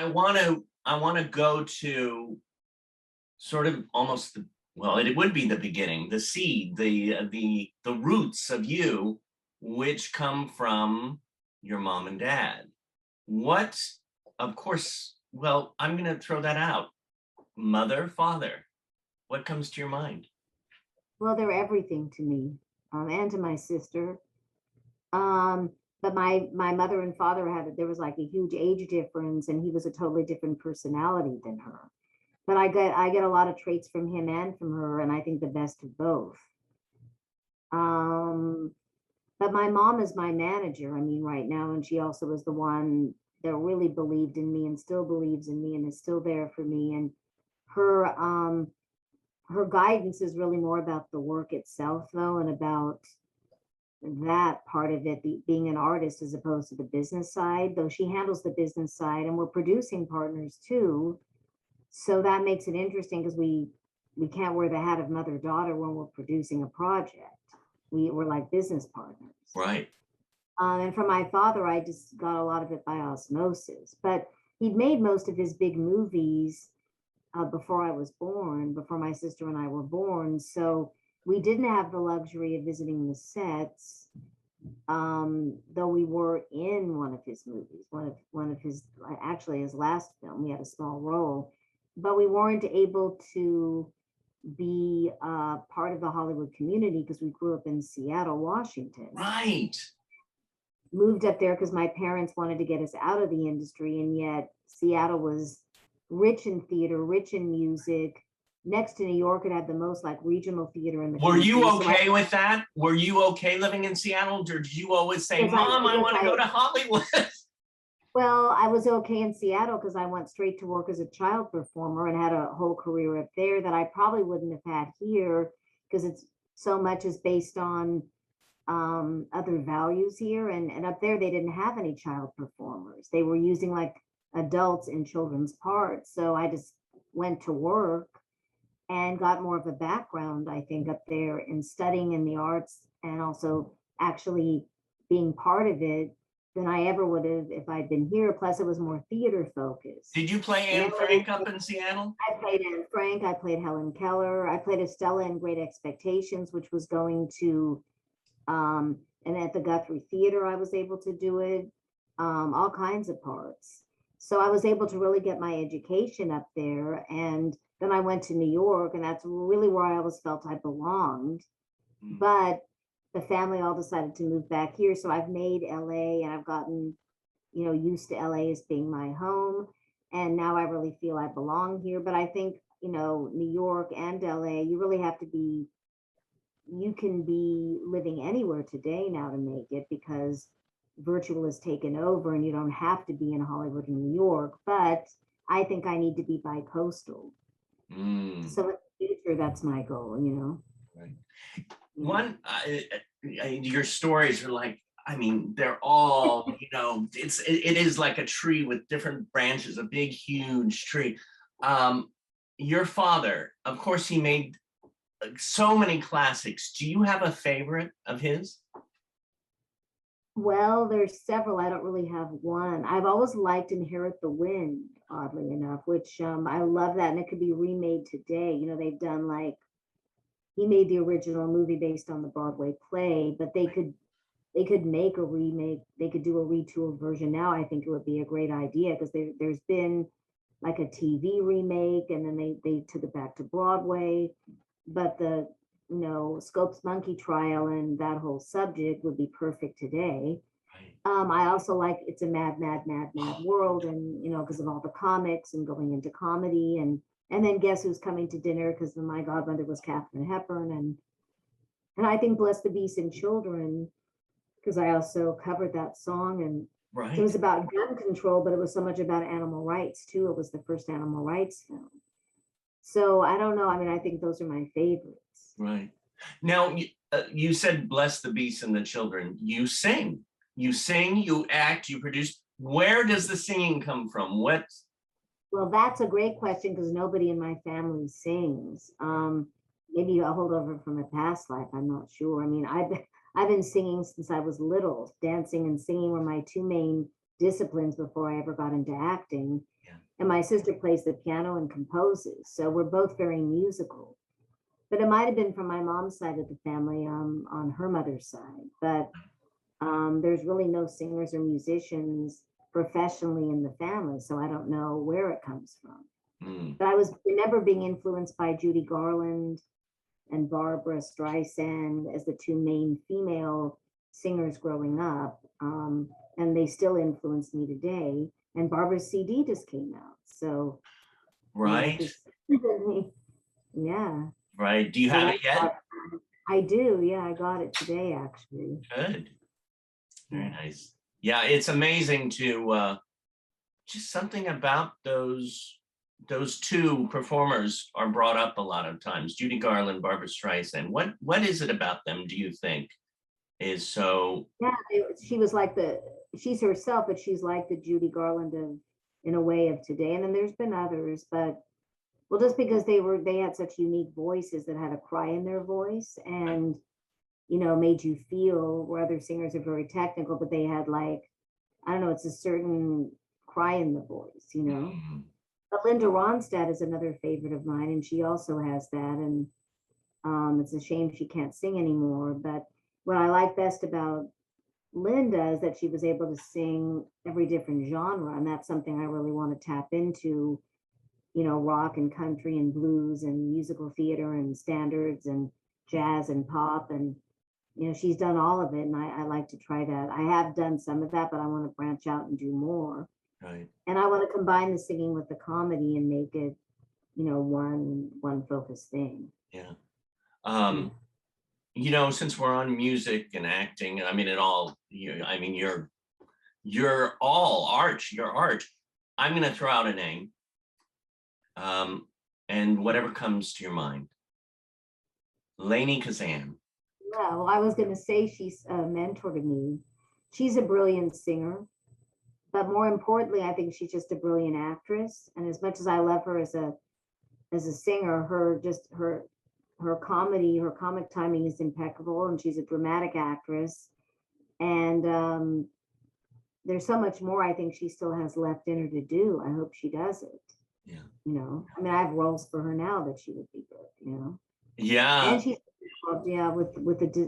I want to go to sort of almost well, it would be the beginning, the seed, the roots of you, which come from your mom and dad. What, of course, well, I'm going to throw that out. Mother, father, what comes to your mind? Well, they're everything to me, and to my sister. Um, but my mother and father there was like a huge age difference, and he was a totally different personality than her. But I get a lot of traits from him and from her, and I think the best of both. Um, but my mom is my manager, I mean, right now, and she also was the one that really believed in me and still believes in me and is still there for me. And her her guidance is really more about the work itself, though, and about that part of it, being an artist as opposed to the business side, though she handles the business side, and we're producing partners too. So that makes it interesting because we can't wear the hat of mother daughter when we're producing a project. We're like business partners. Right. And from my father, I just got a lot of it by osmosis. But he'd made most of his big movies before I was born, before my sister and I were born. So we didn't have the luxury of visiting the sets, though we were in one of his movies, one of his actually his last film. We had a small role, but we weren't able to be part of the Hollywood community because we grew up in Seattle, Washington. Right. Moved up there because my parents wanted to get us out of the industry, and yet Seattle was rich in theater, rich in music. Next to New York, it had the most like regional theater in the Were you country. okay with that? Were you okay living in Seattle? Or did you always say, Yes, I Mom, I yes want to go I to Hollywood? well, I was okay in Seattle because I went straight to work as a child performer and had a whole career up there that I probably wouldn't have had here because it's so much is based on other values here. And up there, they didn't have any child performers. They were using like adults in children's parts. So I just went to work and got more of a background, I think, up there in studying in the arts and also actually being part of it than I ever would have if I'd been here. Plus, it was more theater focused. Did you play And Anne then Frank up in Seattle? I played Anne Frank, I played Helen Keller, I played Estella in Great Expectations, which was going to, and at the Guthrie Theater, I was able to do it, all kinds of parts. So I was able to really get my education up there. And then I went to New York, and that's really where I always felt I belonged. Mm. But the family all decided to move back here. So I've made LA and I've gotten, used to LA as being my home. And now I really feel I belong here. But I think, New York and LA, you really have to be, you can be living anywhere today now to make it because virtual has taken over and you don't have to be in Hollywood and New York. But I think I need to be bi-coastal. Mm. So in the future, that's my goal. Right. Yeah. One, your stories are like, I mean, they're all, it is like a tree with different branches, a big, huge tree. Um, your father, of course, he made so many classics. Do you have a favorite of his? Well, there's several. I don't really have one. I've always liked Inherit the Wind, oddly enough, which I love that. And it could be remade today. They've done like he made the original movie based on the Broadway play, but they could make a remake, they could do a retooled version now. I think it would be a great idea because there's been like a TV remake and then they took it back to Broadway. But the Scopes Monkey Trial and that whole subject would be perfect today. Right. I also like It's a Mad, Mad, Mad, Mad World, and because of all the comics and going into comedy, and then Guess Who's Coming to Dinner because my godmother was Katharine Hepburn, and I think Bless the Beast and Children because I also covered that song, and it Right. was about gun control, but it was so much about animal rights too. It was the first animal rights film. So I don't know. I mean, I think those are my favorites. Right. Now, you said bless the beasts and the children. You sing, you act, you produce. Where does the singing come from? What? Well, that's a great question because nobody in my family sings. Maybe a holdover from a past life. I'm not sure. I mean, I've been singing since I was little. Dancing and singing were my two main disciplines before I ever got into acting. Yeah. And my sister plays the piano and composes, so we're both very musical. But it might have been from my mom's side of the family, on her mother's side. But there's really no singers or musicians professionally in the family, so I don't know where it comes from. Mm. But I was remember being influenced by Judy Garland and Barbara Streisand as the two main female singers growing up, and they still influence me today. And Barbara's CD just came out, so Right. yeah. Right. Do you So have it yet? I do. Yeah, I got it today, actually. Good. Very Yeah. nice. Yeah, it's amazing to just something about those two performers are brought up a lot of times. Judy Garland, Barbara Streisand. What is it about them, do you think, is so? Yeah, she was like she's herself, but she's like the Judy Garland of, in a way, of today. And then there's been others, but well, just because they had such unique voices that had a cry in their voice, and made you feel, where other singers are very technical, but they had, like, I don't know, it's a certain cry in the voice. Mm, But Linda Ronstadt is another favorite of mine, and she also has that. And it's a shame she can't sing anymore. But what I like best about Linda is that she was able to sing every different genre, and that's something I really want to tap into. Rock and country and blues and musical theater and standards and jazz and pop, and she's done all of it, and I like to try that. I have done some of that, but I want to branch out and do more. right. And I want to combine the singing with the comedy and make it, one focused thing. Yeah. Since we're on music and acting, I mean, you're all art, your art. I'm gonna throw out a name. And whatever comes to your mind. Lainie Kazan. Yeah, well, I was going to say she's a mentor to me. She's a brilliant singer, but more importantly, I think she's just a brilliant actress. And as much as I love her as a singer, her comedy, her comic timing is impeccable, and she's a dramatic actress. And there's so much more I think she still has left in her to do. I hope she does it. Yeah. I mean, I have roles for her now that she would be good. Yeah. And she's involved, yeah, with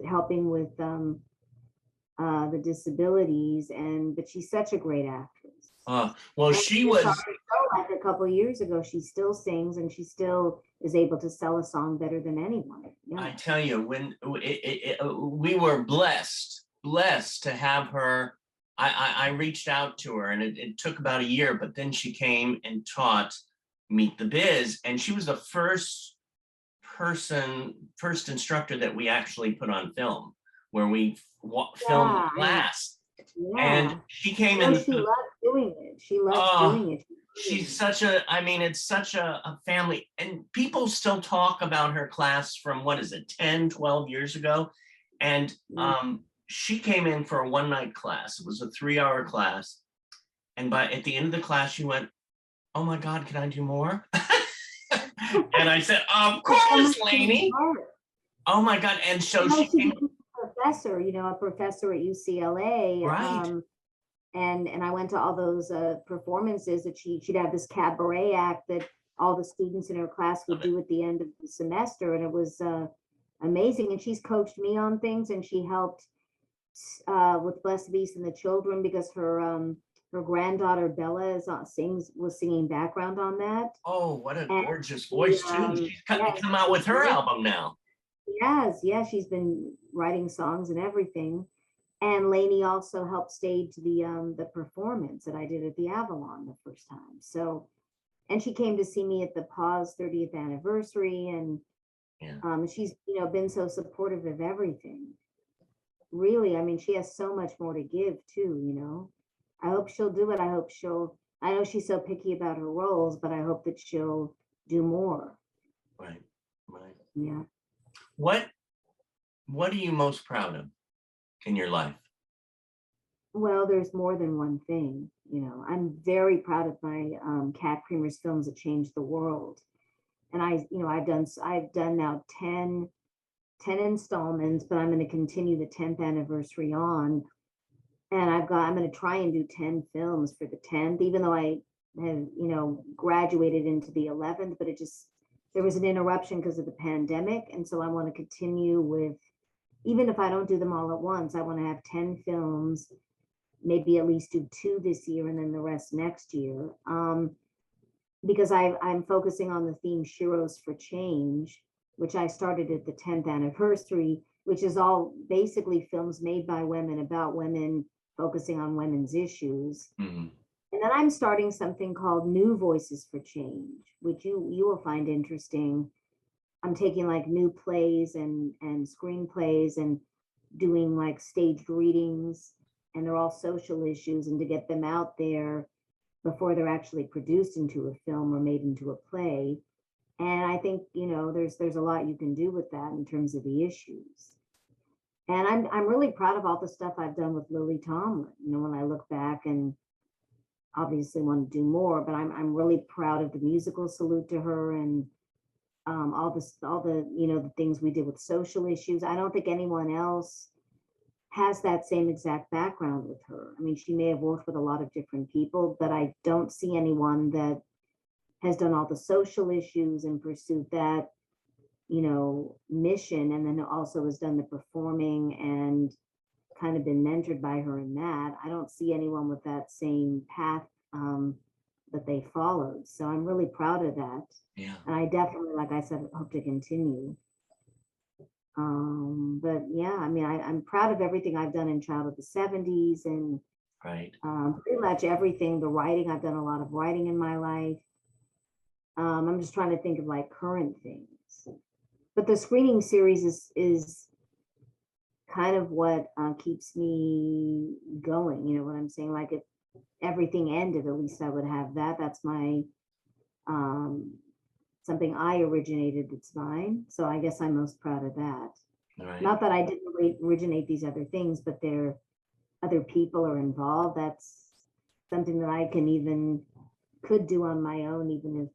helping with the disabilities, but she's such a great actress. Well, And she was like a couple of years ago. She still sings, and she still is able to sell a song better than anyone. Yeah. I tell you, when we were blessed to have her. I reached out to her, and it took about a year, but then she came and taught Meet the Biz, and she was the first instructor that we actually put on film, where we filmed the class. Yeah. And she came in. She loves doing it. She loves doing it. She's such it's such a family, and people still talk about her class from, what is it, 10, 12 years ago. And she came in for a one-night class. It was a 3-hour class. And at the end of the class, she went, "Oh my God, can I do more?" And I said, "Of course, Lainie." Oh my God. And so she came. A professor at UCLA. Right. And I went to all those performances that she'd have this cabaret act that all the students in her class would do at the end of the semester. And it was amazing. And she's coached me on things, and she helped with Bless the Beast and the Children, because her granddaughter Bella was singing background on that. Oh, what a gorgeous voice too. She's come out with her album now. Yes, she's been writing songs and everything. And Lainie also helped stage the performance that I did at the Avalon the first time. So, and she came to see me at the Pause 30th anniversary, and she's been so supportive of everything. Really, I mean, she has so much more to give too. I hope she'll do it. I know she's so picky about her roles, but I hope that she'll do more. Right. Yeah. What are you most proud of in your life? Well, there's more than one thing. I'm very proud of my Cat Creamer's Films That Changed the World. And I've done now 10 installments, but I'm going to continue the 10th anniversary on. and I'm going to try and do 10 films for the 10th, even though I have, graduated into the 11th, but there was an interruption because of the pandemic. And so I want to continue with, even if I don't do them all at once, I want to have 10 films, maybe at least do 2 this year and then the rest next year. Because I'm focusing on the theme Sheroes for Change, which I started at the 10th anniversary, which is all basically films made by women about women, focusing on women's issues. Mhm. And then I'm starting something called New Voices for Change, which you will find interesting. I'm taking like new plays and screenplays and doing like staged readings, and they're all social issues, and to get them out there before they're actually produced into a film or made into a play. And I think, there's a lot you can do with that in terms of the issues. And I'm really proud of all the stuff I've done with Lily Tomlin. When I look back, and obviously want to do more, but I'm really proud of the musical Salute to Her, and all the the things we did with social issues. I don't think anyone else has that same exact background with her. I mean, she may have worked with a lot of different people, but I don't see anyone that has done all the social issues and pursued that, mission, and then also has done the performing and kind of been mentored by her in that. I don't see anyone with that same path that they followed. So I'm really proud of that. Yeah. And I definitely, like I said, hope to continue. But yeah, I mean, I'm proud of everything I've done in Child of the 70s, and Right. pretty much everything. The writing, I've done a lot of writing in my life. I'm just trying to think of like current things. But the screening series is kind of what keeps me going. You know what I'm saying? Like if everything ended, at least I would have that. That's my something I originated. It's mine. So I guess I'm most proud of that. Right. Not that I didn't originate these other things, but there other people are involved. That's something that I could do on my own, even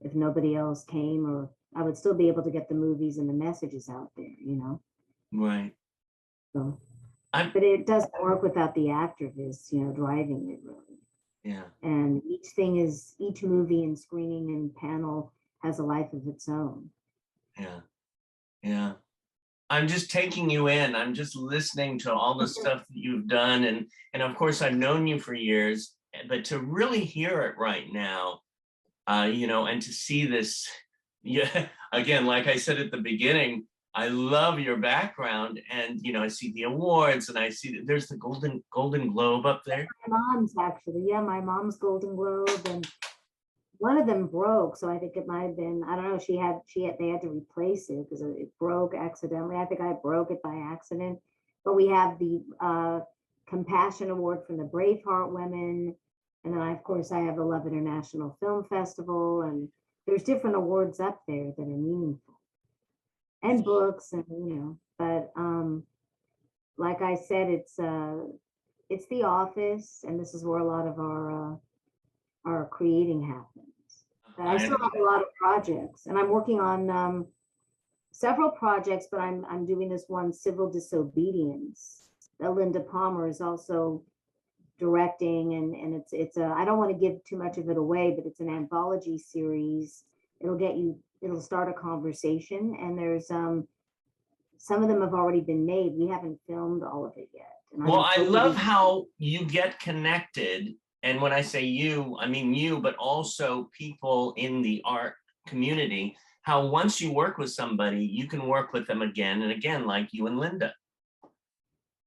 if nobody else came, or I would still be able to get the movies and the messages out there. Right. So, I'm but it doesn't work without the activists, driving it really. yeah. And each movie and screening and panel has a life of its own. Yeah. Yeah. I'm just taking you in. I'm just listening to all the stuff that you've done. And of course I've known you for years, but to really hear it right now, and to see this, yeah, again, like I said at the beginning, I love your background, and I see the awards, and I see that there's the Golden Globe up there. My mom's actually, yeah, my mom's Golden Globe, and one of them broke, so I think it might have been, I don't know, they had to replace it because it broke accidentally. I think I broke it by accident. But we have the Compassion Award from the Braveheart women. And then of course I have the Love International Film Festival, and there's different awards up there that are meaningful. And books, and but like I said, it's The Office, and this is where a lot of our creating happens. But I still have a lot of projects, and I'm working on several projects, but I'm doing this one, Civil Disobedience, that Linda Palmer is also directing, and it's I don't want to give too much of it away, but it's an anthology series. It'll start a conversation, and there's some of them have already been made. We haven't filmed all of it yet. Well, I love how you get connected. And when I say you, I mean you, but also people in the art community, how once you work with somebody, you can work with them again and again, like you and Linda.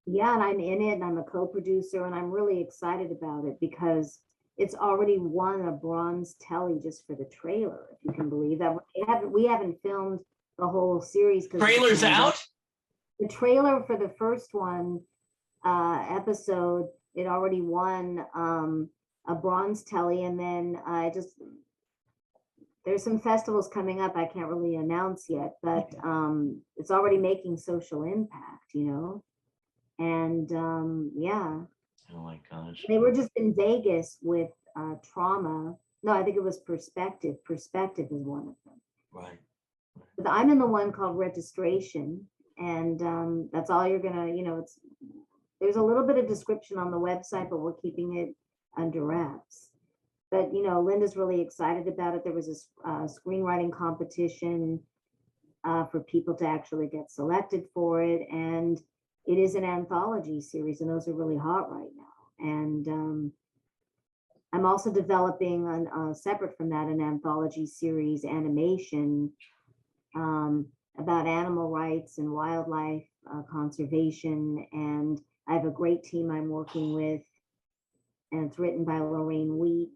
Yeah, and I'm in it, and I'm a co-producer, and I'm really excited about it because it's already won a bronze Telly just for the trailer, if you can believe that. We haven't filmed the whole series. Trailer's out? The trailer for the first one episode, it already won a bronze Telly, and then there's some festivals coming up I can't really announce yet, but it's already making social impact, and yeah. Oh my gosh. They were just in Vegas with Trauma. No, I think it was Perspective. Perspective is one of them. Right. But I'm in the one called Registration, and that's all you're gonna, there's a little bit of description on the website, but we're keeping it under wraps. But, you know, Linda's really excited about it. There was a screenwriting competition for people to actually get selected for it. And it is an anthology series, and those are really hot right now. And I'm also developing, separate from that, an anthology series animation about animal rights and wildlife conservation. And I have a great team I'm working with, and it's written by Lorraine Wheat.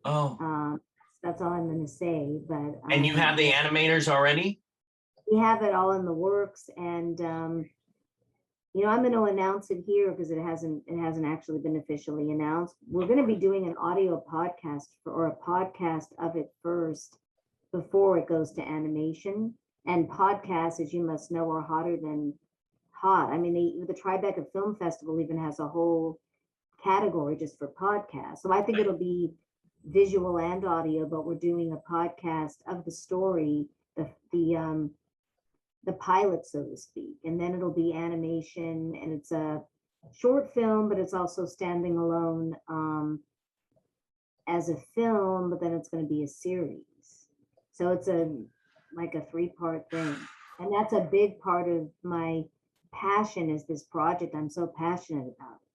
Oh, That's all I'm going to say. But and you have the animators already? we have it all in the works, and you know, I'm going to announce it here because it hasn't actually been officially announced. We're going to be doing an audio podcast or a podcast of it first before it goes to animation. And podcasts, as you must know, are hotter than hot. I mean, the Tribeca Film Festival even has a whole category just for podcasts. So I think it'll be visual and audio, but we're doing a podcast of the story, the pilot, so to speak, and then it'll be animation, and it's a short film, but it's also standing alone as a film, but then it's going to be a series. So it's like a 3-part thing, and that's a big part of my passion is this project. I'm so passionate about it.